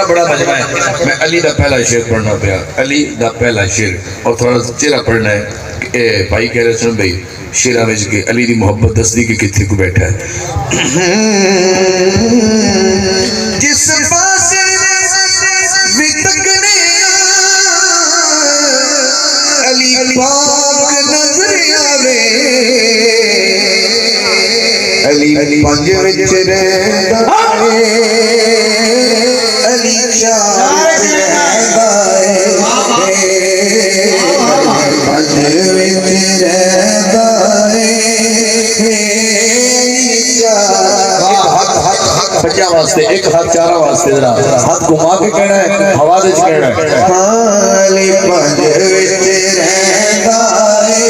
بڑا مجمع ہے. میں علی دا پہلا شعر پڑھنا پیا, علی دا پہلا شعر, اور تھوڑا چہرہ پڑھنا ہے. بھائی کہہ رہے سن بھائی شعرہ میں کہ علی دی محبت دس دی کہ کتنے کو بیٹھا ہے. جس پاس بھی تکنے علی پاک نظر آوے, علی پنج وچ رہندا ہے, علی چار وچ رہندا ہے, پنج وچ رہندا ہے, علی چار. بچہ واسطے ایک ہاتھ چارہ واسطے ذرا ہاتھ گھما کے کہنا ہے, ہوا دے کہنا ہے. علی پنج وچ رہندا ہے,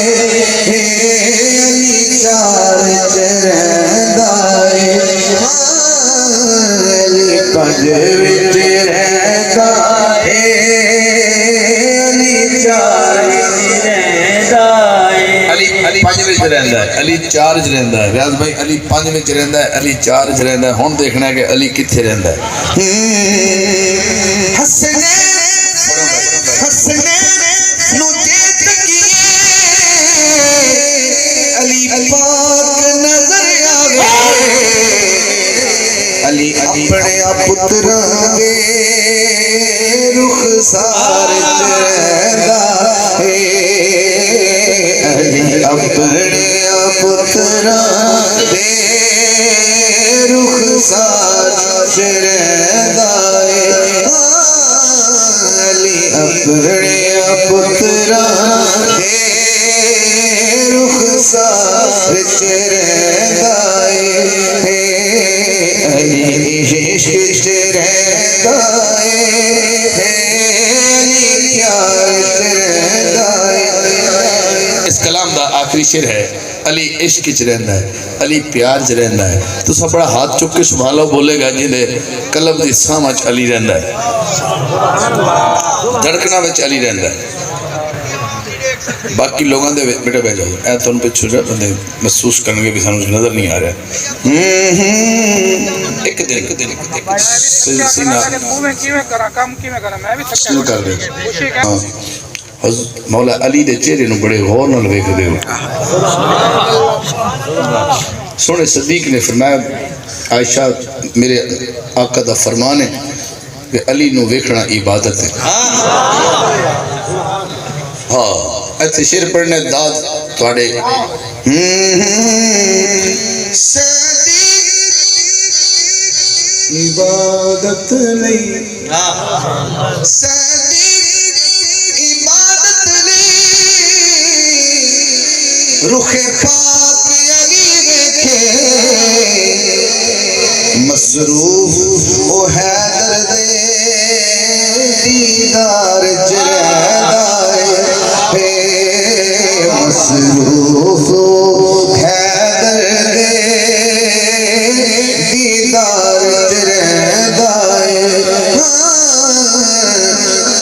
علی چار وچ رہندا ہے, علی پنج وچ رہندا ہے, علی چار وچ رہندا ہے. علی پنج وچ رہندا ہے, علی چار وچ رہندا ہے. ریاض بھائی علی پنج وچ رہندا ہے, علی چار وچ رہندا ہے. ہن دیکھنا ہے کہ علی کتھے رہندا ہے. حسنے نو جیت کی علی پاک نظر آوے, علی اپنے پتراں دے رخسار وچ رہندا ہے, علی اپنے پتراں دے رخسار وچ رہندا ہے, علی اپنے پتراں دے رخسار وچ رہندا ہے, علی عشق وچ رہندا ہے, علی پیار وچ رہندا ہے. اس کلام دا آخری شعر ہے, علی عشق وچ رہندا ہے, علی پیار وچ رہندا ہے. تو اپنا ہاتھ چک کے سبحان اللہ بولے گا جی دے قلب دی ساں وچ علی رہندا ہے, دھڑکنا وچ علی رہندا ہے. باقی لوگاں دے بیٹا بہ جاؤ, اے تھانوں پچھو جا بندے محسوس کرنگے بھی سانوں نظر نہیں آ رہا. ایک دن سینہ کر رہے مولا علی دے چہرے نو بڑے غور نال ویکھدے ہو. سونے صدیق نے فرمایا, عائشہ میرے آقا دا فرمان ہے کہ علی نو ویکھنا عبادت ہے. ہاں ایتھے شعر پڑھنے داد تواڈے. صدیق عبادت نہیں, صدیق عبادت نہیں, رخ پاک علی ویکھے مصروف او حیدر دے دیدار وچ رہندا ہے, مصروف او حیدر دے دیدار وچ رہندا ہے,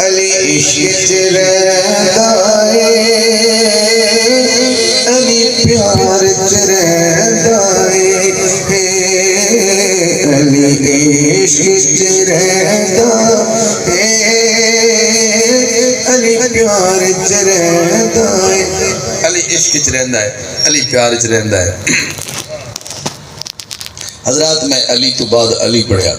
علی عشق وچ رہندا ہے, علی پیار وچ رہندا ہے, علی عشق وچ رہندا ہے, علی پیار وچ رہندا ہے. علی عشق وچ رہندا ہے, علی پیار وچ رہندا ہے. حضرات میں علی تو بعد علی پڑھیا.